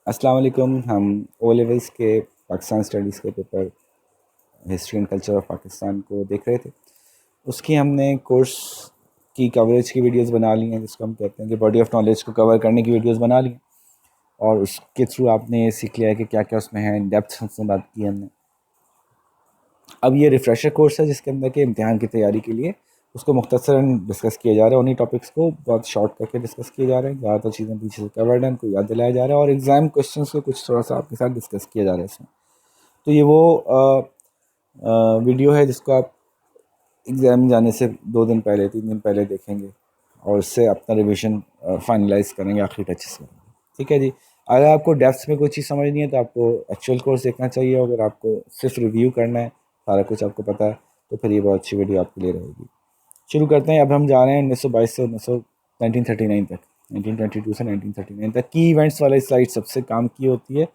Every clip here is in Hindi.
अस्सलाम वालेकुम। हम ओ लेवल्स के पाकिस्तान स्टडीज़ के paper history and culture of Pakistan को देख रहे थे। उसकी हमने कोर्स की कवरेज की वीडियोस बना ली हैं, जिसको हम कहते हैं कि बॉडी ऑफ नॉलेज को कवर करने की वीडियोस बना ली हैं। और उसके थ्रू आपने ये सीख लिया है कि क्या क्या उसमें है, इन डेप्थ से बात की हमने। अब ये रिफ़्रेशर कोर्स है जिसके अंदर के इम्तिहान की तैयारी के लिए उसको मुख्तसरन डिस्कस किया जा रहा है। उन्हीं टॉपिक्स को बहुत शॉर्ट करके डिस्कस किए जा रहे हैं। ज़्यादातर चीज़ें पीछे से कवर्ड हैं, उनको याद दिलाया जा रहा है और एग्ज़ाम क्वेश्चन को कुछ थोड़ा सा आपके साथ डिस्कस किया जा रहा है इसमें। तो ये वो वीडियो है जिसको आप एग्ज़ाम जाने से 2 दिन पहले 3 दिन पहले देखेंगे और उससे अपना रिवीजन फाइनलाइज करेंगे, आखिरी टचेस करेंगे। ठीक है जी। अगर आपको डेप्थ में कोई चीज़ समझ नहीं है तो आपको एक्चुअल कोर्स देखना चाहिए। अगर आपको सिर्फ रिव्यू करना है, सारा कुछ आपको पता है, तो फिर ये बहुत अच्छी वीडियो आपके लिए रहेगी। शुरू करते हैं। अब हम जा रहे हैं 1922 से 1939 तक, 1922 से 1939 तक की इवेंट्स वाली स्लाइड सबसे काम की होती है,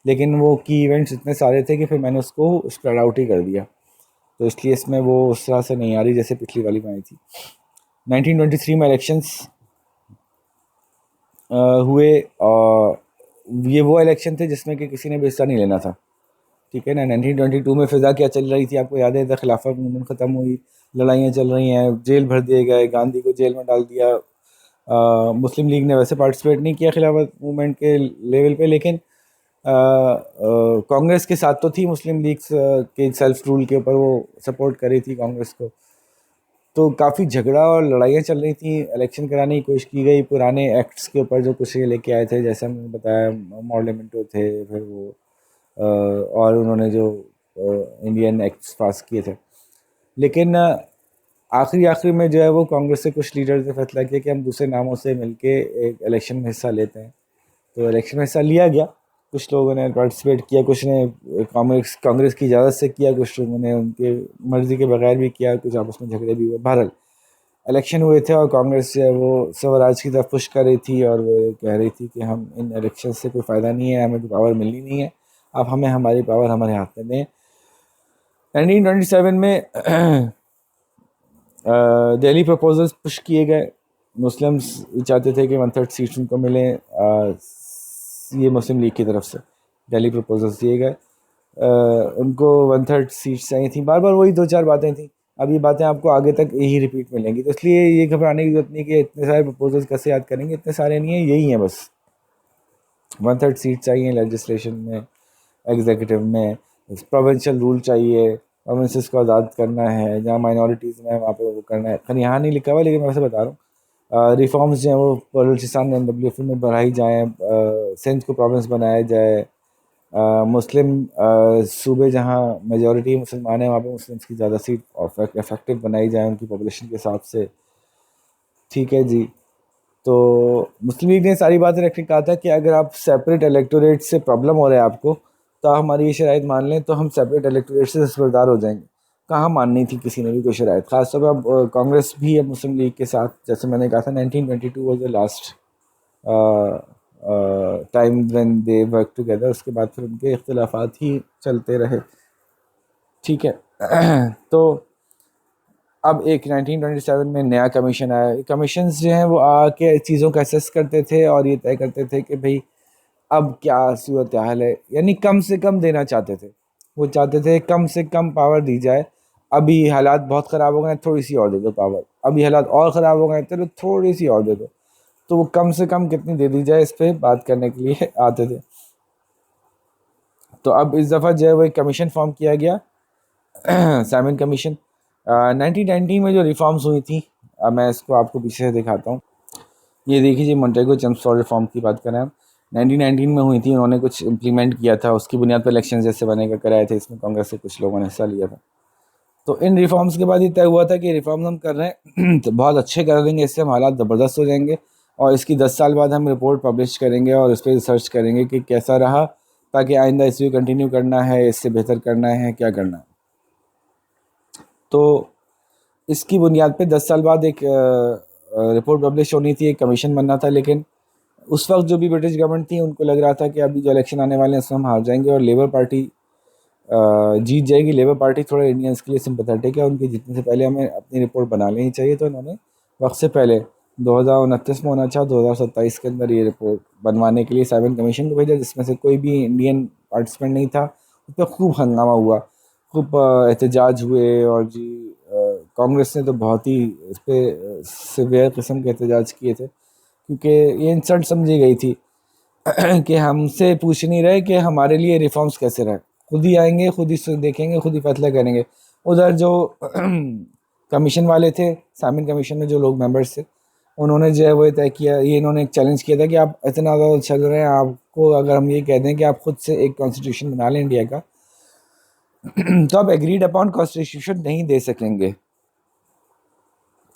लेकिन वो की इवेंट्स इतने सारे थे कि फिर मैंने उसको स्प्रेड आउट ही कर दिया, तो इसलिए इसमें वो उस तरह से नहीं आ रही जैसे पिछली वाली में आई थी। 1923 में इलेक्शंस हुए। ये वो इलेक्शन थे जिसमें कि किसी ने भी हिस्सा नहीं लेना था। ठीक है ना। 1922 में फ़िज़ा क्या चल रही थी आपको याद है? खिलाफत मूवमेंट ख़त्म हुई, लड़ाइयाँ चल रही हैं, जेल भर दिए गए, गांधी को जेल में डाल दिया। मुस्लिम लीग ने वैसे पार्टिसिपेट नहीं किया खिलाफत मूवमेंट के लेवल पे, लेकिन कांग्रेस के साथ तो थी मुस्लिम लीग के सेल्फ रूल के ऊपर, वो सपोर्ट कर रही थी कांग्रेस को। तो काफ़ी झगड़ा और लड़ाइयाँ चल रही थी। इलेक्शन कराने की कोशिश की गई पुराने एक्ट्स के ऊपर जो कुछ ये लेके आए थे, जैसे हमने बताया मॉडल थे, फिर वो और उन्होंने जो इंडियन एक्ट्स पास किए थे। लेकिन आखिरी आखिरी में जो है वो कांग्रेस से कुछ लीडर्स ने फैसला किया कि हम दूसरे नामों से मिलके एक इलेक्शन में हिस्सा लेते हैं। तो इलेक्शन में हिस्सा लिया गया, कुछ लोगों ने पार्टिसिपेट किया, कुछ ने कांग्रेस कांग्रेस की इजाज़त से किया, कुछ लोगों ने उनके मर्ज़ी के बगैर भी किया, कुछ आपस में झगड़े भी हुए। बहरहाल इलेक्शन हुए थे और कांग्रेस जो है वो स्वराज की तरफ पुश कर रही थी और वो ये कह रही थी कि हम इन इलेक्शन से कोई फ़ायदा नहीं है, हमें कोई पावर मिलनी नहीं है, अब हमें हमारी पावर हमारे हाथ में दें। 1927 में दिल्ली प्रपोजल्स पुश किए गए। मुस्लिम्स चाहते थे कि 1/3 सीट्स उनको मिलें, ये मुस्लिम लीग की तरफ से दिल्ली प्रपोजल्स दिए गए। उनको 1/3 सीट्स चाहिए थी। बार बार वही 2-4 बातें थी। अब ये बातें आपको आगे तक यही रिपीट मिलेंगी, तो इसलिए ये घबराने की जरूरत नहीं कि इतने सारे प्रपोजल्स कैसे याद करेंगे, इतने सारे नहीं है, यही हैं बस। 1/3 सीट चाहिए लेजिस्लेशन में, एग्जीक्यूटिव में, प्रोविंशियल रूल चाहिए, प्रोविंसेस को आज़ाद करना है, जहाँ माइनॉरिटीज़ में वहाँ पे वो करना है। खैर यहाँ नहीं लिखा हुआ, लेकिन मैं वैसे बता रहा हूँ। रिफॉर्म्स जो हैं वो बलूचिस्तान एंड डब्ल्यू में बढ़ाई जाएँ, सिंध को प्रोविंस बनाया जाए, मुस्लिम सूबे जहाँ मेजॉरिटी मुसलमान हैं वहाँ पे मुस्लिम्स की ज़्यादा सीट इफेक्टिव बनाई जाए उनकी पॉपुलेशन के हिसाब से। ठीक है जी। तो मुस्लिम लीग ने सारी बातें रख के कहा था कि अगर आप सेपरेट इलेक्टोरेट से प्रॉब्लम हो रहा है आपको, तो आप हमारी ये शराइत मान लें तो हम सेपरेट इलेक्टोरेट से दस्तबरदार हो जाएंगे। कहाँ माननी थी किसी ने भी कोई शराइत, खासतौर पर अब कांग्रेस भी अब मुस्लिम लीग के साथ, जैसे मैंने कहा था 1922 was the last time when they work together. उसके बाद फिर उनके इख्तिलाफात ही चलते रहे। ठीक है। तो अब एक 1927 में नया कमीशन आया। कमीशंस जो हैं वो आके चीज़ों का असेस करते थे और ये तय करते थे कि भाई अब क्या सूरत हाल है, यानी कम से कम देना चाहते थे। वो चाहते थे कम से कम पावर दी जाए। अभी हालात बहुत ख़राब हो गए, थोड़ी सी और दे दो पावर। अभी हालात और ख़राब हो गए, चलो थोड़ी सी और दे दो। तो वो कम से कम कितनी दे दी जाए इस पर बात करने के लिए आते थे। तो अब इस दफ़ा जो है वो एक कमीशन फॉर्म किया गया, साइमन कमीशन। 1990 में जो रिफॉर्म्स हुई थी, अब मैं इसको आपको पीछे से दिखाता हूँ। ये देखिए जी, मोंटेगो चेम्स्फोर्ड रिफॉर्म की बात करें हम, 1919 में हुई थी। उन्होंने कुछ इम्प्लीमेंट किया था, उसकी बुनियाद पर इलेक्शन जैसे बनेगा कराए थे। इसमें कांग्रेस से कुछ लोगों ने हिस्सा लिया था। तो इन रिफॉर्म्स के बाद ये तय हुआ था कि रिफॉर्म्स हम कर रहे हैं तो बहुत अच्छे कर देंगे, इससे हम हालात ज़बरदस्त हो जाएंगे और इसकी 10 साल बाद हम रिपोर्ट पब्लिश करेंगे और इस पर रिसर्च करेंगे कि कैसा रहा, ताकि आइंदा इसे कंटिन्यू करना है, इससे बेहतर करना है, क्या करना है। तो इसकी बुनियाद पे 10 साल बाद एक रिपोर्ट पब्लिश होनी थी, एक कमीशन बनना था। लेकिन उस वक्त जो भी ब्रिटिश गवर्नमेंट थी उनको लग रहा था कि अभी जो इलेक्शन आने वाले हैं उसमें हम हार जाएंगे और लेबर पार्टी जीत जाएगी। लेबर पार्टी थोड़े इंडियंस के लिए सिंपैथेटिक है, उनकी जीतने से पहले हमें अपनी रिपोर्ट बना लेनी चाहिए। तो इन्होंने वक्त से पहले 2029 में होना चाहा, 2027 के अंदर ये रिपोर्ट बनवाने के लिए साइमन कमीशन को भेजा, जिसमें से कोई भी इंडियन पार्टिसिपेंट नहीं था। उस पर खूब हंगामा हुआ, खूब एहतजाज हुए, और जी कांग्रेस ने तो बहुत ही इस पर सिवियर किस्म के एहतजाज किए थे, क्योंकि ये इंसल्ट समझी गई थी कि हमसे पूछ नहीं रहे कि हमारे लिए रिफॉर्म्स कैसे रहे, खुद ही आएंगे, खुद ही देखेंगे, खुद ही फैसला करेंगे। उधर जो कमीशन वाले थे, साइमन कमीशन में जो लोग मेंबर्स थे, उन्होंने जो है वो तय किया, ये इन्होंने एक चैलेंज किया था कि आप इतना ज़्यादा चल रहे हैं, आपको अगर हम ये कह दें कि आप खुद से एक कॉन्स्टिट्यूशन बना लें इंडिया का, तो आप एग्रीड अपॉन कॉन्स्टिट्यूशन नहीं दे सकेंगे।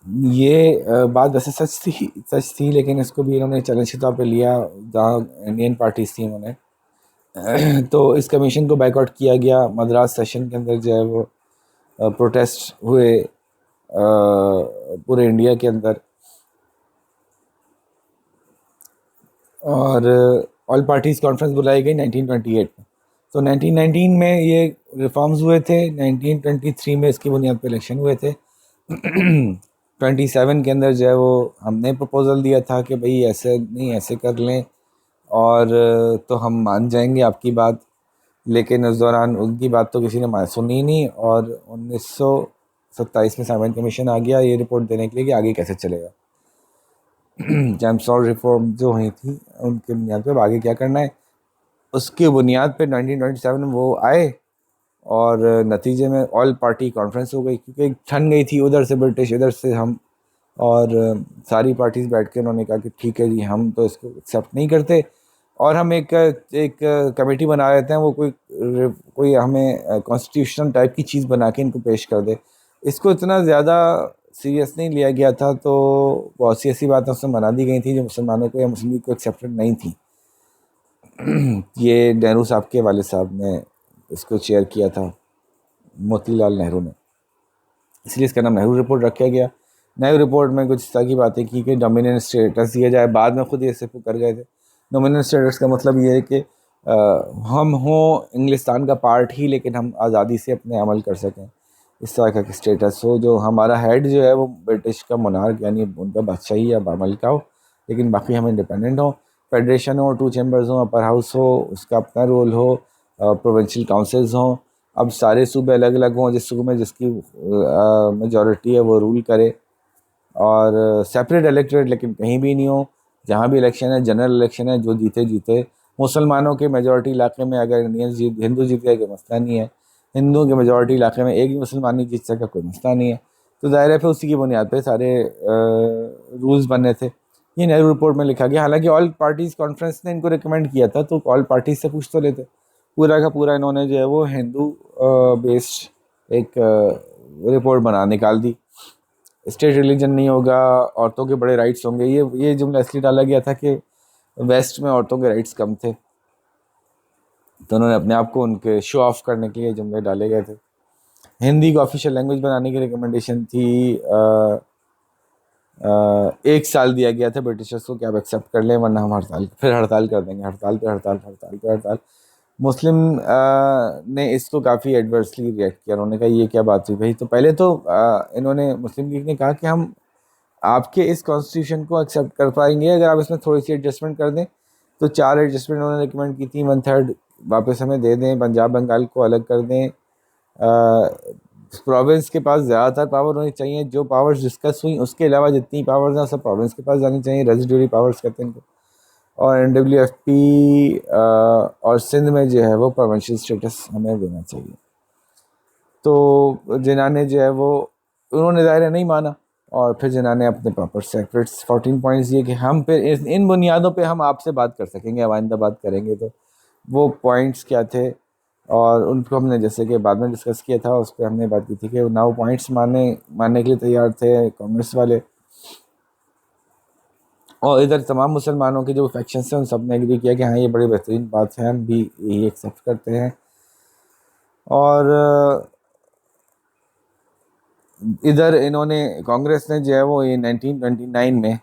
ये बात वैसे सच थी, लेकिन इसको भी इन्होंने चैलेंज के तौर पे लिया, जहाँ इंडियन पार्टीज थी उन्होंने तो इस कमीशन को बैकआउट किया गया। मद्रास सेशन के अंदर जो है वो प्रोटेस्ट हुए पूरे इंडिया के अंदर, और ऑल पार्टीज़ कॉन्फ्रेंस बुलाई गई 1928 में। तो 1919 में ये रिफॉर्म्स हुए थे, 1923 में इसकी बुनियाद पर इलेक्शन हुए थे। 27 के अंदर जो है वो हमने प्रपोज़ल दिया था कि भाई ऐसे नहीं, ऐसे कर लें, और तो हम मान जाएंगे आपकी बात, लेकिन उस दौरान उनकी बात तो किसी ने सुनी नहीं, और 1927 में साइमन कमीशन आ गया ये रिपोर्ट देने के लिए कि आगे कैसे चलेगा। जैम्स रिफॉर्म जो हुई थी उनके बुनियाद पर आगे क्या करना है, उसकी बुनियाद पे 1927 में वो आए, और नतीजे में ऑल पार्टी कॉन्फ्रेंस हो गई, क्योंकि ठन गई थी उधर से ब्रिटिश, इधर से हम, और सारी पार्टीज बैठ के उन्होंने कहा कि ठीक है जी, हम तो इसको एक्सेप्ट नहीं करते, और हम एक कमेटी बना लेते हैं, वो कोई हमें कॉन्स्टिट्यूशनल टाइप की चीज़ बना के इनको पेश कर दे। इसको इतना ज़्यादा सीरियस नहीं लिया गया था, तो बहुत सी ऐसी बातें उसमें बना दी गई थी जो मुसलमानों को या मुस्लिम लीग को एक्सेप्टेड नहीं थी। ये नेहरू साहब के वालिद साहब ने इसको चेयर किया था, मोतीलाल नेहरू ने, इसलिए इसका नाम नेहरू रिपोर्ट रखा गया। नेहरू रिपोर्ट में कुछ इस तरह की बातें की कि डोमिनेंट स्टेटस दिया जाए, बाद में खुद ये सिर्फ कर गए थे। डोमिनेंट स्टेटस का मतलब ये है कि हम हों इंग्लिस्तान का पार्ट ही, लेकिन हम आज़ादी से अपने अमल कर सकें, इस तरह का स्टेटस हो, जो हमारा हेड जो है वो ब्रिटिश का मोनार्क यानी उनका बादशाही या मलिका हो, लेकिन बाकी हम इंडिपेंडेंट हो। फेडरेशन हो, 2 चैम्बर्स हो, अपर हाउस हो, उसका अपना रोल हो, प्रोविंशियल काउंसिल्स हों, अब सारे सूबे अलग अलग हों, जिस सूबे में जिसकी मेजॉरिटी है वो रूल करे, और सेपरेट इलेक्टोरेट लेकिन कहीं भी नहीं हो, जहाँ भी इलेक्शन है जनरल इलेक्शन है, जो जीते जीते। मुसलमानों के मेजॉरिटी इलाके में अगर हिंदू जीत गए कोई मसला नहीं है, हिंदुओं के मेजॉरिटी इलाके में एक भी मुसलमान नहीं जीत सका, कोई मसला नहीं है। तो ज़ाहिर है फिर उसी की बुनियाद पे सारे रूल्स बने थे। ये नेहरू रिपोर्ट में लिखा गया, हालांकि ऑल पार्टीज़ कॉन्फ्रेंस ने इनको रिकमेंड किया था, तो ऑल पार्टीज से पूछ तो लेते। पूरा का पूरा इन्होंने जो है वो हिंदू बेस्ड एक रिपोर्ट बना निकाल दी। स्टेट रिलीजन नहीं होगा, औरतों के बड़े राइट्स होंगे, ये जुमला इसलिए डाला गया था कि वेस्ट में औरतों के राइट्स कम थे, तो उन्होंने अपने आप को उनके शो ऑफ करने के लिए जुमले डाले गए थे। हिंदी को ऑफिशियल लैंग्वेज बनाने की रिकमेंडेशन थी। 1 साल दिया गया था ब्रिटिशर्स को कि आप एक्सेप्ट कर लें, वरना हम हड़ताल कर देंगे, हड़ताल पे हड़ताल, हड़ताल पे हड़ताल। मुस्लिम ने इसको काफ़ी एडवर्सली रिएक्ट किया, उन्होंने कहा ये क्या बात हुई भाई। तो पहले तो इन्होंने, मुस्लिम लीग ने कहा कि हम आपके इस कॉन्स्टिट्यूशन को एक्सेप्ट कर पाएंगे अगर आप इसमें थोड़ी सी एडजस्टमेंट कर दें। तो 4 एडजस्टमेंट उन्होंने रिकमेंड की थी, 1/3 वापस हमें दे दें, पंजाब बंगाल को अलग कर दें, प्रोविंस के पास ज़्यादातर पावर होनी चाहिए, जो पावर्स डिस्कस हुई उसके अलावा जितनी पावर्स हैं सब प्रोविंस के पास जानी चाहिए, रेजिडुअरी पावर्स कहते हैं इनको। और NWFP और सिंध में जो है वो प्रोविंशियल स्टेटस हमें देना चाहिए। तो जिन्ना ने जो है वो, उन्होंने ज़ाहिर नहीं माना, और फिर जिन्ना ने अपने प्रॉपर सेपरेट 14 पॉइंट्स दिए कि हम फिर इन बुनियादों पे हम आपसे बात कर सकेंगे, अब आइंदा बात करेंगे। तो वो पॉइंट्स क्या थे, और उनको हमने जैसे कि बाद में डिस्कस किया था, उस पर हमने बात की थी कि ना वो पॉइंट्स मानने के लिए तैयार थे कांग्रेस वाले, और इधर तमाम मुसलमानों के जो फैक्शंस हैं उन सब ने एग्री किया कि हाँ ये बड़ी बेहतरीन बात है, हम भी यही एक्सेप्ट करते हैं। और इधर इन्होंने, कांग्रेस ने जो है वो ये 1929 में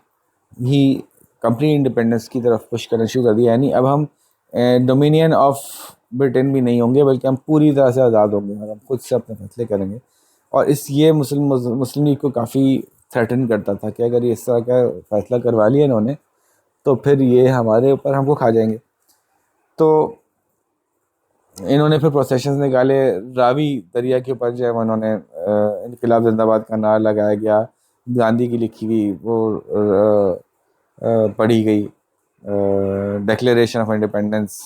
ही कंप्लीट इंडिपेंडेंस की तरफ पुश करना शुरू कर दिया, यानी अब हम डोमिनियन ऑफ ब्रिटेन भी नहीं होंगे, बल्कि हम पूरी तरह से आज़ाद होंगे और हम खुद से अपने फैसले करेंगे। और ये मुस्लिम लीग को काफ़ी थ्रेटन करता था कि अगर ये इस तरह का फैसला करवा लिया इन्होंने तो फिर ये हमारे ऊपर हमको खा जाएंगे। तो इन्होंने फिर प्रोसेशंस निकाले, रावी दरिया के ऊपर जो है उन्होंने इनकलाब जिंदाबाद का नारा लगाया गया, गांधी की लिखी हुई वो पढ़ी गई declaration of independence,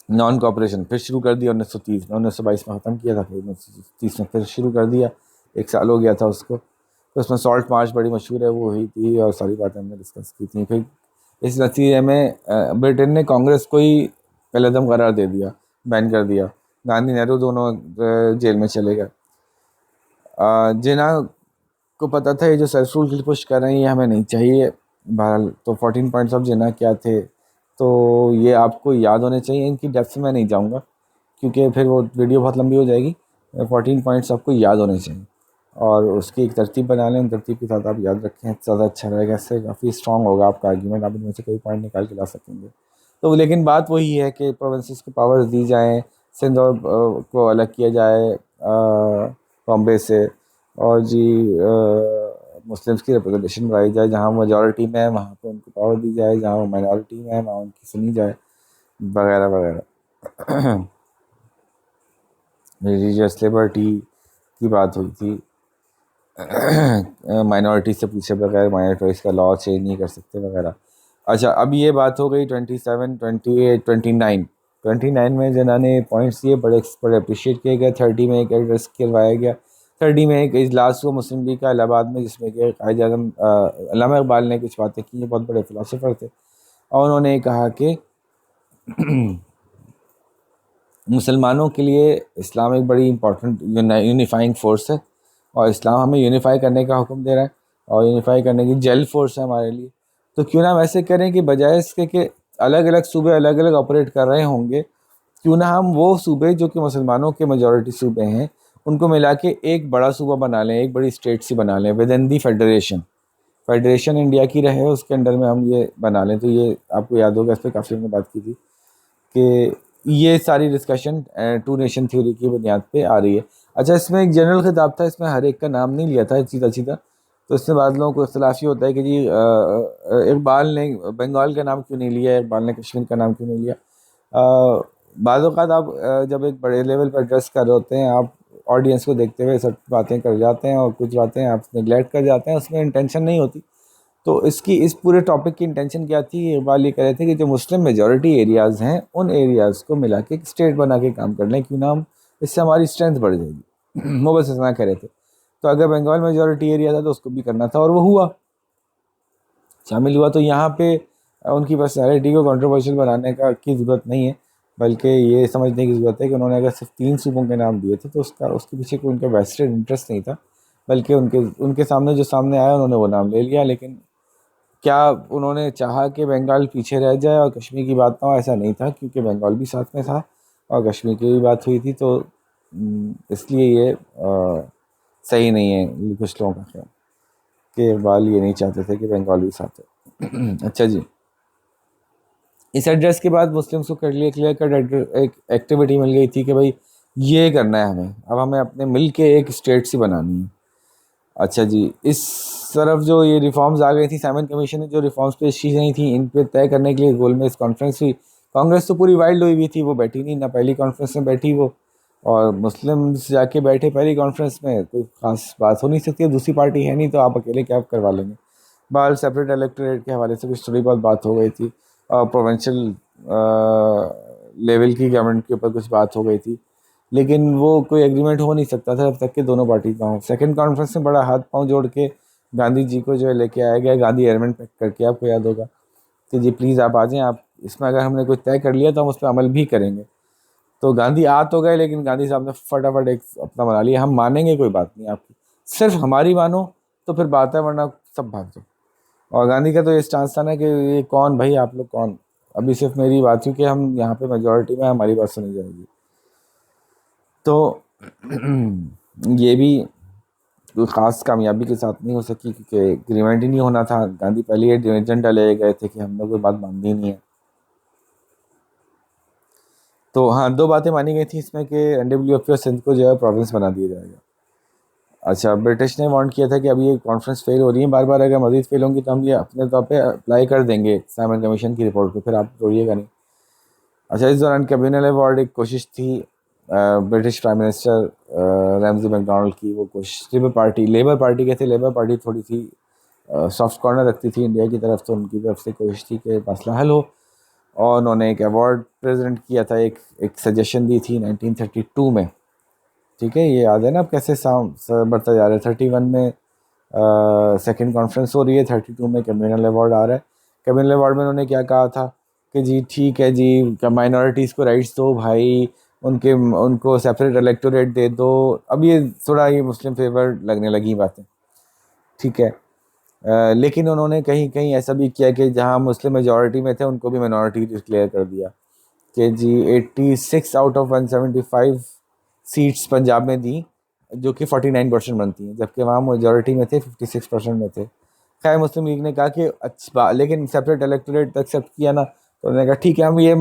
non cooperation फिर शुरू कर दिया 1930 में, 1922 में ख़त्म किया था, फिर 1930 में फिर शुरू कर दिया, 1 साल हो गया था उसको। तो उसमें सॉल्ट मार्च बड़ी मशहूर है, वो हुई थी और सारी बातें हमने डिस्कस की थी। फिर इस नतीजे में ब्रिटेन ने कांग्रेस को ही कलअदम करार दे दिया, बैन कर दिया। गांधी नेहरू दोनों जेल में चले गए। जिन्ना को पता था ये जो सेल्फ रूल की पुश कर रहे हैं ये हमें नहीं चाहिए। बहरहाल तो 14 पॉइंट्स ऑफ जिन्ना क्या थे तो ये आपको याद होने चाहिए, इनकी डेप्थ में मैं नहीं जाऊँगा क्योंकि फिर वो वीडियो बहुत लंबी हो जाएगी। 14 पॉइंट्स आपको याद होने चाहिए और उसकी एक तरतीब बना लें, उन तरतीब के साथ आप याद रखें, ज़्यादा अच्छा रहेगा। इससे काफ़ी स्ट्रॉन्ग होगा आपका आर्ग्यूमेंट, आप इनमें से कोई पॉइंट निकाल के ला सकेंगे। तो लेकिन बात वही है कि प्रोविंसेस को पावर्स दी जाएँ, सिंध और को अलग किया जाए बॉम्बे से, और जी मुस्लिम्स की रिप्रेजेंटेशन बढ़ाई जाए, जहाँ मेजॉरिटी में है वहाँ पे उनको पावर दी जाए, जहाँ वो माइनॉरिटी में है वहाँ उनकी सुनी जाए, वगैरह वगैरह। रिलीजियस लिबर्टी की बात हुई थी, माइनॉरिटी से पूछे बगैर माइनॉरिटीज़ का लॉ चेंज नहीं कर सकते वगैरह। अच्छा, अब ये बात हो गई 27, 28, 29 में जिन्होंने पॉइंट्स दिए बड़े बड़े अप्रिशिएट किए गए। 30 में एक एड्रेस करवाया गया, 30 में एक इजलास हुआ मुस्लिम लीग का इलाहाबाद में, जिसमें कि कायद आज़म अल्लामा इकबाल ने कुछ बातें की, बहुत बड़े फ़िलासफ़र थे और उन्होंने कहा कि मुसलमानों के लिए इस्लाम एक बड़ी इंपॉर्टेंट यूनिफाइंग फोर्स है और इस्लाम हमें यूनिफाई करने का हुक्म दे रहा है और यूनिफाई करने की जेल फोर्स है हमारे लिए। तो क्यों ना हम ऐसे करें कि बजाय इसके कि अलग अलग सूबे अलग अलग ऑपरेट कर रहे होंगे, क्यों ना हम वो सूबे जो कि मुसलमानों के मेजॉरिटी सूबे हैं उनको मिला के एक बड़ा सूबा बना लें, एक बड़ी स्टेट सी बना लें with in the federation. Federation India की रहे, उसके अंडर में हम ये बना लें। तो ये आपको याद होगा, इस पर काफ़ी हमने बात की थी कि ये सारी डिस्कशन टू नेशन थ्योरी की बुनियाद पे आ रही है। अच्छा, इसमें एक जनरल खिताब था, इसमें हर एक का नाम नहीं लिया था सीधा सीधा, तो इसमें बाद लोगों को इख्तलाफ ये होता है कि जी इकबाल ने बंगाल का नाम क्यों नहीं लिया, इकबाल ने कश्मीर का नाम क्यों नहीं लिया। बाद औक़ात आप जब एक बड़े लेवल पर एड्रेस कर रहे होते हैं, आप ऑडियंस को देखते हुए सब बातें कर जाते हैं और कुछ बातें आप निगलेक्ट कर जाते हैं, उसमें इंटेंशन नहीं होती। तो इसकी इस पूरे टॉपिक की इंटेंशन क्या थी, इकबाल ये कह रहे थे कि जो मुस्लिम मेजॉरिटी एरियाज़ हैं उन एरियाज़ को मिला के एक स्टेट बना के काम कर लें, क्यों ना हम इससे हमारी स्ट्रेंथ बढ़ जाएगी। वो बस इतना कह रहे थे। तो अगर बंगाल मेजॉरिटी एरिया था तो उसको भी करना था और वो हुआ, शामिल हुआ। तो यहाँ पे उनकी पर्सनैलिटी को कंट्रोवर्शियल बनाने का की ज़रूरत नहीं है, बल्कि ये समझने की ज़रूरत है कि उन्होंने अगर सिर्फ 3 सूबों के नाम दिए थे तो उसके पीछे कोई उनका वेस्टेड इंटरेस्ट नहीं था, बल्कि उनके सामने जो सामने आया उन्होंने वो नाम ले लिया। लेकिन क्या उन्होंने चाहा कि बंगाल पीछे रह जाए और कश्मीर की बात ना हो? ऐसा नहीं था, क्योंकि बंगाल भी साथ में था और कश्मीर की भी बात हुई थी। तो इसलिए ये सही नहीं है कुछ लोगों का ख्याल कि इकबाल ये नहीं चाहते थे कि बंगाल भी साथ हो। अच्छा जी, इस एड्रेस के बाद मुस्लिम्स को क्लियर कट एक एक्टिविटी मिल गई थी कि भाई ये करना है हमें, अब हमें अपने मिल के एक स्टेट सी बनानी है। अच्छा जी, इस तरफ जो ये रिफॉर्म्स आ गई थी, साइमन कमीशन ने जो रिफॉर्म्स पेश की गई थी, इन पे तय करने के लिए गोलमेज कॉन्फ्रेंस हुई। कांग्रेस तो पूरी वाइल्ड हुई हुई थी, वो बैठी नहीं, ना पहली कॉन्फ्रेंस में बैठी वो, और मुस्लिम्स जाके बैठे पहली कॉन्फ्रेंस में, कोई खास बात हो नहीं सकती है, दूसरी पार्टी है नहीं तो आप अकेले क्या करवा लेंगे। बहरहाल सेपरेट इलेक्टोरेट के हवाले से कुछ थोड़ी बहुत बात हो गई थी, प्रोविंशियल लेवल की गवर्नमेंट के ऊपर कुछ बात हो गई थी, लेकिन वो कोई एग्रीमेंट हो नहीं सकता था जब तक कि दोनों पार्टी ना हो। सेकंड कॉन्फ्रेंस में बड़ा हाथ पांव जोड़ के गांधी जी को जो है लेके आया गया, गांधी एयरमेंट पैक करके, आपको याद होगा कि जी प्लीज़ आप आ जाएँ, आप इसमें अगर हमने कुछ तय कर लिया तो हम उस पर अमल भी करेंगे। तो गांधी आ तो गए, लेकिन गांधी साहब ने फटाफट एक अपना बना लिया, हम मानेंगे कोई बात नहीं आपकी, सिर्फ हमारी मानो तो फिर बात है, वरना सब भाग जाओ। और गांधी का तो ये स्टांस था ना कि ये कौन भाई, आप लोग कौन, अभी सिर्फ मेरी बात हुई कि हम यहाँ पे मेजोरिटी में, हमारी बात सुनी जाएगी। तो ये भी कोई ख़ास कामयाबी के साथ नहीं हो सकी, क्योंकि एग्रीमेंट ही नहीं होना था। गांधी पहले ये एजेंडा ले गए थे कि हमने कोई बात माननी नहीं है। तो हाँ, 2 बातें मानी गई थी इसमें कि NWFP और सिंध को जो है प्रोविंस बना दिया जाएगा। अच्छा, ब्रिटिश ने वांट किया था कि अभी ये कॉन्फ्रेंस फेल हो रही है बार बार, अगर मजीद फेल होंगी तो हम ये अपने तौर पे अप्लाई कर देंगे साइमन कमीशन की रिपोर्ट को, फिर आप तोड़िएगा नहीं। अच्छा, इस दौरान कैबिनेट अवार्ड एक कोशिश थी British prime minister Ramsay McDonald की, वो कोशिश लेबर पार्टी कहते, लेबर पार्टी थोड़ी सी सॉफ्ट कॉर्नर रखती थी इंडिया की तरफ, तो उनकी तरफ से कोशिश थी कि मसला हल हो, और उन्होंने एक अवार्ड प्रेजेंट किया था, एक सजेशन दी थी 1932 में। ठीक है, ये याद है ना अब कैसे बढ़ता जा रहा है। 31 में सेकंड कॉन्फ्रेंस हो रही है, 32 में कैबिनेट अवार्ड आ रहा है। कैबिनेट अवार्ड में उन्होंने क्या कहा था कि जी ठीक है जी, माइनॉरिटीज़ को राइट्स दो भाई, उनको सेपरेट इलेक्टोरेट दे दो। अब ये थोड़ा ये मुस्लिम फेवर लगने लगी बातें, ठीक है। लेकिन उन्होंने कहीं कहीं ऐसा भी किया कि जहां मुस्लिम मेजॉरिटी में थे उनको भी मिनॉरिटी डिक्लेयर कर दिया कि जी 86 आउट ऑफ 175 सीट्स पंजाब में दी, जो कि 49% बनती हैं, जबकि वहाँ मेजॉरिटी में थे 56% में थे। खैर मुस्लिम लीग ने कहा कि अच्छा, लेकिन सेपरेट इलेक्टोरेट एक्सेप्ट किया ना, तो उन्होंने कहा ठीक है हम ये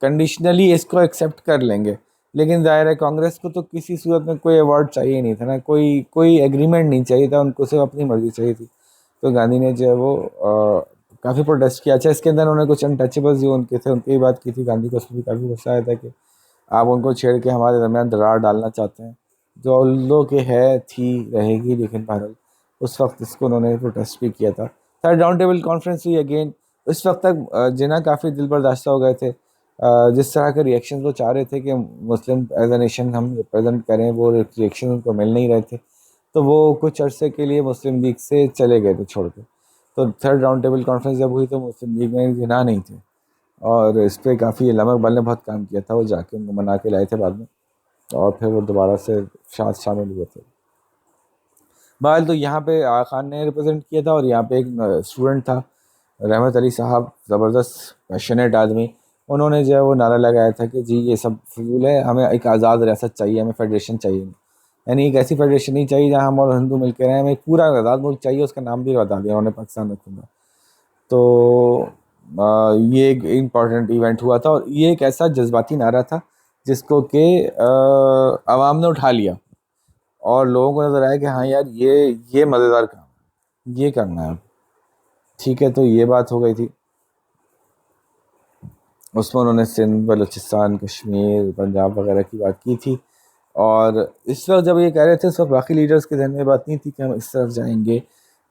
कंडीशनली इसको एक्सेप्ट कर लेंगे। लेकिन ज़ाहिर है कांग्रेस को तो किसी सूरत में कोई अवार्ड चाहिए नहीं था ना, कोई कोई एग्रीमेंट नहीं चाहिए था, उनको सिर्फ अपनी मर्जी चाहिए थी। तो गांधी ने जो है वो काफ़ी प्रोटेस्ट किया। अच्छा, इसके अंदर उन्होंने कुछ अनटचेबल्स जो उनके थे उनकी बात की थी, गांधी को उसमें भी काफ़ी गुस्सा आया था कि आप उनको छेड़ के हमारे दरमियान दरार डालना चाहते हैं, जो उल्लू के है थी रहेगी, लेकिन बहरहाल उस वक्त इसको उन्होंने प्रोटेस्ट भी किया था। थर्ड राउंड टेबल कॉन्फ्रेंस हुई अगेन। उस वक्त तक जिन्ना काफ़ी दिल बर्दाश्ता हो गए थे, जिस तरह के रिएक्शन वो चाह रहे थे कि मुस्लिम एज ए नेशन हम रिप्रेजेंट करें, वो रिएक्शन उनको मिल नहीं रहे थे, तो वो कुछ अरसे के लिए मुस्लिम लीग से चले गए थे छोड़ के। तो थर्ड राउंड टेबल कॉन्फ्रेंस जब हुई तो मुस्लिम लीग में गिना नहीं थे, और इस पर काफ़ी अल्लामा इकबाल ने बहुत काम किया था, वो जाके उनको मना के लाए थे बाद में, और फिर वो दोबारा से शामिल हुए थे। बहरहाल तो यहाँ पे आगा खान ने रिप्रेजेंट किया था, और यहाँ पे एक स्टूडेंट था रहमत अली साहब, ज़बरदस्त पैशनेट आदमी, उन्होंने जो है वो नारा लगाया था कि जी ये सब फजूल है, हमें एक आज़ाद रियासत चाहिए, हमें फेडरेशन चाहिए नहीं। यानी एक ऐसी फेडरेशन नहीं चाहिए जहाँ हम और हिंदू मिलकर रहें, हमें एक पूरा आज़ाद मुल्क चाहिए, उसका नाम भी बता दिया उन्होंने, पाकिस्तान रखूँगा। तो ये एक इम्पॉर्टेंट इवेंट हुआ था, और ये एक ऐसा जज्बाती नारा था जिसको कि आवाम ने उठा लिया, और लोगों को नज़र आया कि हाँ यार ये मज़ेदार काम है, ये करना है। ठीक है, तो ये बात हो गई थी। उसमें उन्होंने सिंध, बलूचिस्तान, कश्मीर, पंजाब वगैरह की बात की थी, और इस वक्त जब ये कह रहे थे उस वक्त बाकी लीडर्स के ध्यान में बात नहीं थी कि हम इस तरफ जाएंगे,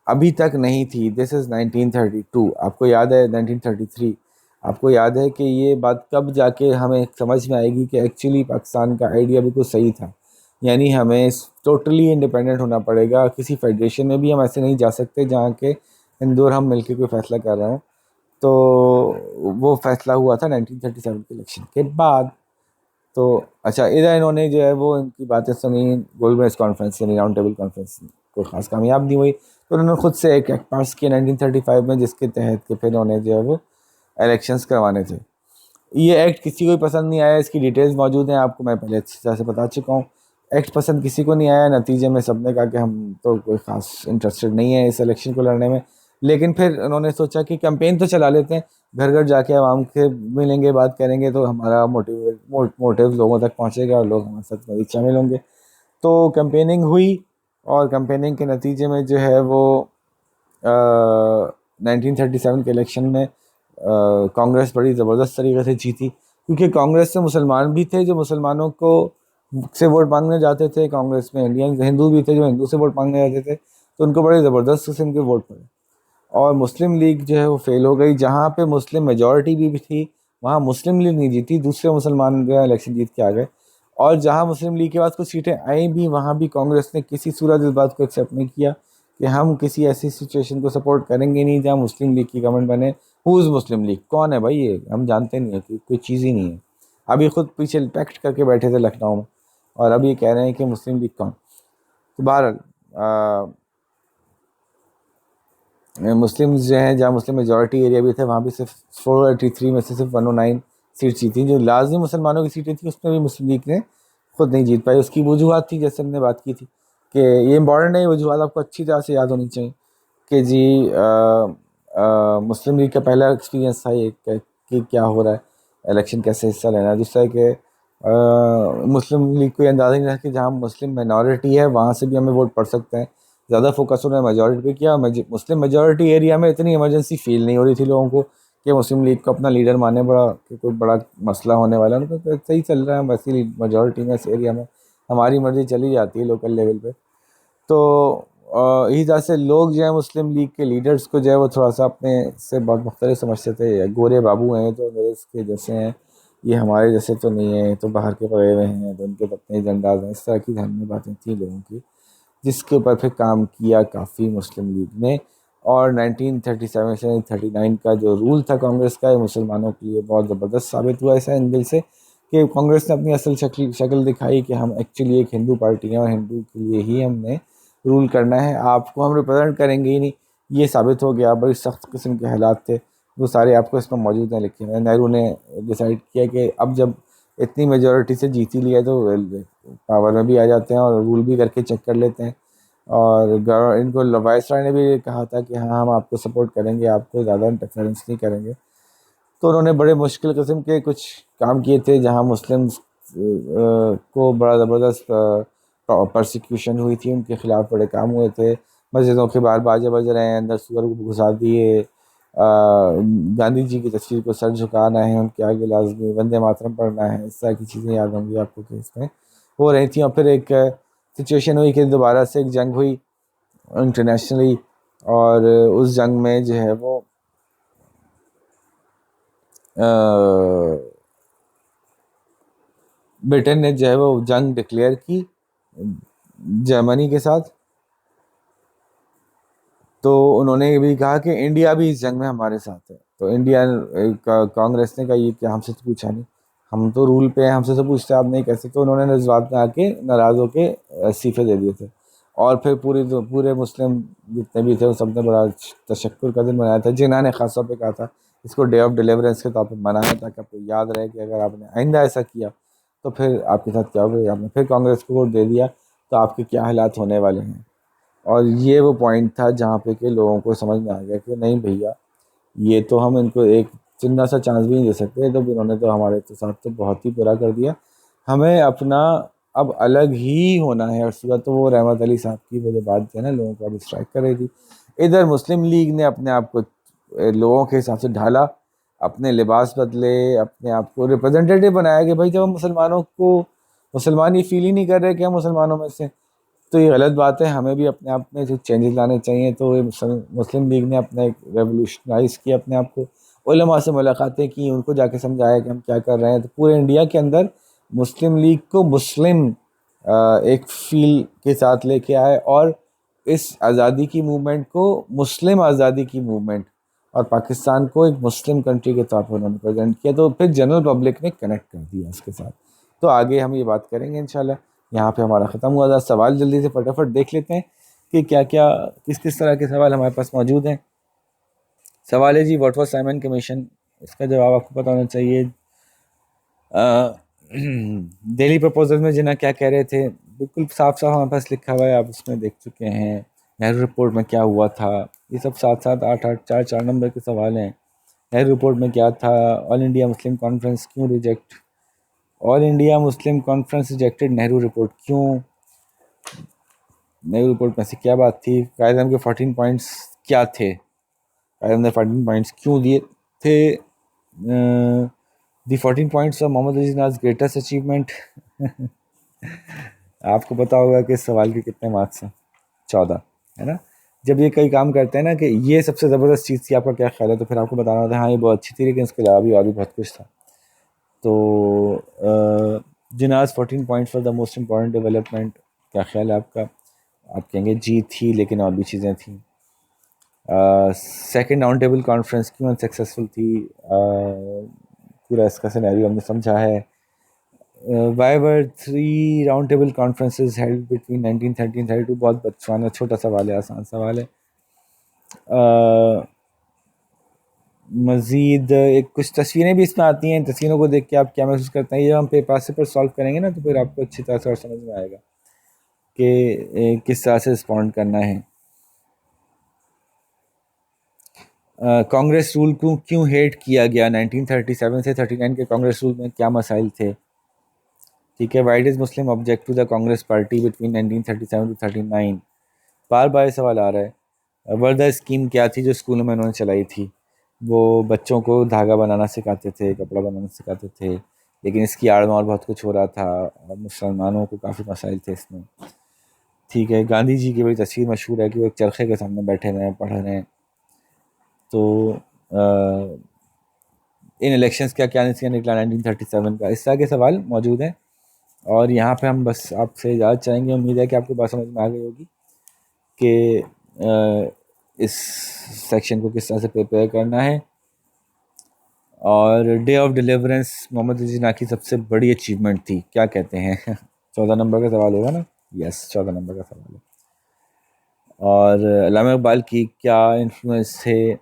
अभी तक नहीं थी। दिस इज़ 1932, आपको याद है 1933, आपको याद है कि ये बात कब जाके हमें समझ में आएगी कि एक्चुअली पाकिस्तान का आइडिया बिल्कुल सही था। यानी हमें टोटली इंडिपेंडेंट होना पड़ेगा, किसी फेडरेशन में भी हम ऐसे नहीं जा सकते जहाँ के हिंदू और हम मिलकर कोई फैसला कर रहे हैं। तो वो फैसला हुआ था 1937 के इलेक्शन के बाद। तो अच्छा, इधर इन्होंने जो है वो इनकी बातें सुनी, गोलमेज कॉन्फ्रेंस यानी राउंड टेबल कॉन्फ्रेंस कोई ख़ास कामयाब नहीं हुई, तो उन्होंने खुद से एक एक्ट पास किया 1935 में, जिसके तहत के फिर उन्हें जो है वो इलेक्शंस करवाने थे। ये एक्ट किसी को भी पसंद नहीं आया, इसकी डिटेल्स मौजूद हैं, आपको मैं पहले अच्छी तरह से बता चुका हूँ। एक्ट पसंद किसी को नहीं आया, नतीजे में सबने कहा कि हम तो कोई ख़ास इंटरेस्टेड नहीं है इस इलेक्शन को लड़ने में। लेकिन फिर उन्होंने सोचा कि कैंपेन तो चला लेते हैं, घर घर जाके आवाम के मिलेंगे, बात करेंगे, तो हमारा मोटिव लोगों तक पहुँचेगा और लोग हमारे साथ मज़ीद शामिल होंगे। तो कैंपेनिंग हुई, और कैंपेनिंग के नतीजे में जो है वो 1937 के इलेक्शन में कांग्रेस बड़ी ज़बरदस्त तरीके से जीती, क्योंकि कांग्रेस से मुसलमान भी थे जो मुसलमानों को से वोट मांगने जाते थे, कांग्रेस में इंडियन हिंदू भी थे जो हिंदू से वोट मांगने जाते थे, तो उनको बड़े ज़बरदस्त किस्म के वोट पड़े। और मुस्लिम लीग जो है वो फेल हो गई, जहाँ पे मुस्लिम मेजॉरिटी भी थी वहाँ मुस्लिम लीग नहीं जीती, दूसरे मुसलमान जो है इलेक्शन जीत के आ गए। और जहाँ मुस्लिम लीग के पास कुछ सीटें आई भी, वहाँ भी कांग्रेस ने किसी सूरत इस बात को एक्सेप्ट नहीं किया कि हम किसी ऐसी सिचुएशन को सपोर्ट करेंगे नहीं जहाँ मुस्लिम लीग की गवर्नमेंट बने। हु इज़ मुस्लिम लीग, कौन है भाई, ये हम जानते नहीं है, कोई चीज़ ही नहीं है। अभी खुद पीछे पैक्ट करके बैठे थे लखनऊ में, और अब ये कह रहे हैं कि मुस्लिम लीग कौन। तो बहरहाल मुस्लिम जो हैं, जहाँ मुस्लिम मेजॉरिटी एरिया भी थे, वहाँ भी सिर्फ 483 में से सिर्फ 109 सीट जीती। जो लाजमी मुसलमानों की सीटें थी उसमें भी मुस्लिम लीग ने खुद नहीं जीत पाई। उसकी वजूहत थी, जैसे हमने बात की थी कि ये इंपॉर्टेंट है, ये वजूहत आपको अच्छी तरह से याद होनी चाहिए कि जी मुस्लिम लीग का पहला एक्सपीरियंस था ये कि क्या हो रहा है, इलेक्शन कैसे हिस्सा लेना है। दूसरा है कि मुस्लिम लीग को ये अंदाज़ा नहीं था कि जहाँ मुस्लिम माइनॉरिटी है वहाँ से भी हमें वोट पड़ सकते हैं। ज़्यादा फोकस उन्होंने मेजॉरिटी पे किया। मुस्लिम मेजॉरिटी एरिया में इतनी इमरजेंसी फील नहीं हो रही थी लोगों को कि मुस्लिम लीग को अपना लीडर माने, बड़ा कि कोई बड़ा मसला होने वाला है। उनको तो सही चल रहा है, वैसी मेजॉरिटी में इस एरिया में हमारी मर्जी चली जाती है लोकल लेवल पे। तो इसी तरह से लोग जो है मुस्लिम लीग के लीडर्स को जो है वो थोड़ा सा अपने से बहुत मुख्तलिफ समझते थे। गोरे बाबू हैं तो मेरे के जैसे हैं, ये हमारे जैसे तो नहीं है, तो बाहर के पड़े हुए हैं, तो उनके तो अपने एजेंडाज हैं। इस तरह की धार्मिक बातें थी लोगों की, जिसके ऊपर फिर काम किया काफ़ी मुस्लिम लीग ने। और 1937 से 39 का जो रूल था कांग्रेस का, ये मुसलमानों के लिए बहुत ज़बरदस्त साबित हुआ इस एंगल से कि कांग्रेस ने अपनी असल शक्ल दिखाई कि हम एक्चुअली एक हिंदू पार्टी हैं और हिंदू के लिए ही हमने रूल करना है, आपको हम रिप्रेजेंट करेंगे ही नहीं। ये साबित हो गया। बड़ी सख्त किस्म के हालात थे, वो सारे आपको इसमें मौजूद हैं लिखे हुए। नेहरू ने डिसाइड किया कि अब जब इतनी मेजोरिटी से जीत ही लिया तो पावर में भी आ जाते हैं और रूल भी करके चेक कर लेते हैं। और इनको वाइस राय ने भी कहा था कि हाँ हम आपको सपोर्ट करेंगे, आपको ज़्यादा इंटरफेरेंस नहीं करेंगे। तो उन्होंने बड़े मुश्किल किस्म के कुछ काम किए थे जहाँ मुस्लिम्स को बड़ा ज़बरदस्त परसिक्यूशन हुई थी, उनके खिलाफ बड़े काम हुए थे। मस्जिदों के बाहर बाजे बज रहे हैं, अंदर सूअर को घुसा दिए, गांधी जी की तस्वीर को सर झुकाना है, उनके आगे लाजमी वंदे मातरम पढ़ना है, इस तरह की चीज़ें याद होंगी आपको कि इसमें हो रही थी। और फिर एक सिचुएशन हुई कि दोबारा से एक जंग हुई इंटरनेशनली, और उस जंग में जो है वो ब्रिटेन ने जो है वो जंग डिक्लेयर की जर्मनी के साथ। तो उन्होंने ये भी कहा कि इंडिया भी इस जंग में हमारे साथ है। तो इंडिया कांग्रेस ने कहा ये क्या, हमसे तो पूछा नहीं, हम तो रूल पे हैं, हमसे तो पूछते आप नहीं कैसे। तो उन्होंने जज्बात में आके नाराज़ होके इस्तीफे दे दिए थे। और फिर पूरे मुस्लिम जितने भी थे वो सब ने बड़ा तशक्कुर का दिन मनाया था। जिन्ना ने खास तौर पे कहा था इसको डे ऑफ डिलीवरेंस के तौर पर मनाया, ताकि आपको याद रहे कि अगर आपने आइंदा ऐसा किया तो फिर आपके साथ क्या होगा। आपने फिर कांग्रेस को वोट दे दिया तो आपके क्या हालात होने वाले हैं। और ये वो पॉइंट था जहाँ पे कि लोगों को समझ में आ गया कि नहीं भैया, ये तो हम इनको एक चिन्ना सा चांस भी नहीं दे सकते। तो इन्होंने तो हमारे तो साथ तो बहुत ही बुरा कर दिया, हमें अपना अब अलग ही होना है। और सुबह तो वो रहमत अली साहब की वो जो बात है ना, लोगों को अभी स्ट्राइक कर रही थी। इधर मुस्लिम लीग ने अपने आप को लोगों के हिसाब से ढाला, अपने लिबास बदले, अपने आप को रिप्रेजेंटेटिव बनाया कि भाई जब हम मुसलमानों को, मुसलमान ये फील ही नहीं कर रहे कि हम मुसलमानों में से, तो ये गलत बात है। हमें भी अपने आप में जो चेंजेस लाने चाहिए। तो ये मुस्लिम लीग ने अपना एक रेवोल्यूशनाइज किया अपने आप को, उलमा से मुलाकातें की, उनको जाके समझाया कि हम क्या कर रहे हैं। तो पूरे इंडिया के अंदर मुस्लिम लीग को मुस्लिम एक फील के साथ लेके आए, और इस आज़ादी की मूवमेंट को मुस्लिम आज़ादी की मूवमेंट, और पाकिस्तान को एक मुस्लिम कंट्री के तौर पर उन्होंने प्रेजेंट किया। तो फिर जनरल पब्लिक ने कनेक्ट कर दिया इसके साथ। तो आगे हम ये बात करेंगे इंशाल्लाह। यहाँ पे हमारा ख़त्म हुआ था। सवाल जल्दी से फटाफट देख लेते हैं कि क्या क्या किस किस तरह के सवाल हमारे पास मौजूद हैं। सवाल है जी, व्हाट वाज साइमन कमीशन? इसका जवाब आपको पता होना चाहिए। दिल्ली प्रपोजल में जिन्ना क्या कह रहे थे, बिल्कुल साफ साफ हमारे पास लिखा हुआ है, आप उसमें देख चुके हैं। नेहरू रिपोर्ट में क्या हुआ था, ये सब 7 7 8 8 4 4 नंबर के सवाल हैं। नेहरू रिपोर्ट में क्या था, ऑल इंडिया मुस्लिम कॉन्फ्रेंस क्यों reject, all India Muslim conference rejected Nehru report क्यों, नेहरू रिपोर्ट में से क्या बात थी, कायदे के 14 पॉइंट्स क्या थे, कायदे ने 14 पॉइंट्स क्यों दिए थे, the 14 points of Mohammad Ali Jinnah's greatest achievement. आपको पता होगा कि इस सवाल के कितने मार्क्स हैं, 14, है ना। जब ये कई काम करते हैं ना कि ये सबसे ज़बरदस्त चीज़ थी, आपका क्या ख्याल है, तो फिर आपको बताना होता है हाँ ये बहुत अच्छी थी, लेकिन इसके अलावा भी और भी बहुत कुछ था। तो जिन्नाह's 14 points for the most important development, क्या ख्याल है आपका? आप कहेंगे जी थी, लेकिन और भी चीज़ें थी। सेकेंड राउंड टेबल कॉन्फ्रेंस क्यों अनसक्सेसफुल थी, पूरा इसका सिनेरियो हमने समझा है। Why were 3 round table conferences held between 1930 and 32? बहुत बचवाना छोटा सवाल है, आसान सवाल है। मज़ीद एक कुछ तस्वीरें भी इसमें आती हैं, तस्वीरों को देख के आप क्या महसूस करते हैं? ये हम पेपर से पर सॉल्व करेंगे ना, तो फिर आपको अच्छी तरह से और समझ में आएगा कि किस तरह से रिस्पॉन्ड करना है। कांग्रेस रूल को क्यों हेट किया गया? 1937 से 39 के कांग्रेस रूल में क्या मसाइल थे? ठीक है, why'd is Muslim object to the Congress party between 1937 to 39। बार बार ये सवाल आ रहा है। वर्दा स्कीम क्या थी जो स्कूलों में उन्होंने चलाई थी? वो बच्चों को धागा बनाना सिखाते थे, कपड़ा बनाना सिखाते थे, लेकिन इसकी आड़ में और बहुत कुछ हो रहा था और मुसलमानों को काफ़ी मसाइल थे इसमें। ठीक है, गांधी जी की बड़ी तस्वीर मशहूर है कि वो एक चरखे के सामने बैठे हुए हैं, पढ़ रहे हैं। तो इन इलेक्शंस क्या क्या नतीजा निकला 1937 का, इस तरह के सवाल मौजूद हैं। और यहाँ पे हम बस आपसे इजाज़त चाहेंगे। उम्मीद है कि आपको बात समझ में आ गई होगी कि इस सेक्शन को किस तरह से प्रिपेयर करना है। और day of deliverance Mohammad Ali Jinnah की सबसे बड़ी अचीवमेंट थी, क्या कहते हैं? 14 नंबर का सवाल होगा ना? यस, 14 नंबर का सवाल है। और अल्लामा इकबाल की क्या इन्फ्लुएंस थे?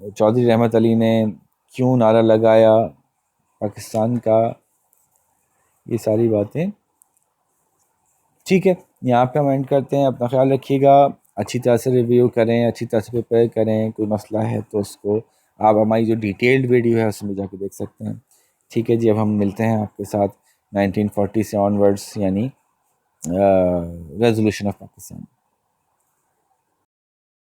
चौधरी रहमत अली ने क्यों नारा लगाया पाकिस्तान का? ये सारी बातें। ठीक है, यहाँ पे हम एंड करते हैं। अपना ख्याल रखिएगा, अच्छी तरह से रिव्यू करें, अच्छी तरह से प्रिपेयर करें। कोई मसला है तो उसको आप हमारी जो डिटेल्ड वीडियो है उसमें जाके देख सकते हैं। ठीक है जी, अब हम मिलते हैं आपके साथ 1940 से ऑनवर्ड्स, यानी रेजोल्यूशन ऑफ पाकिस्तान।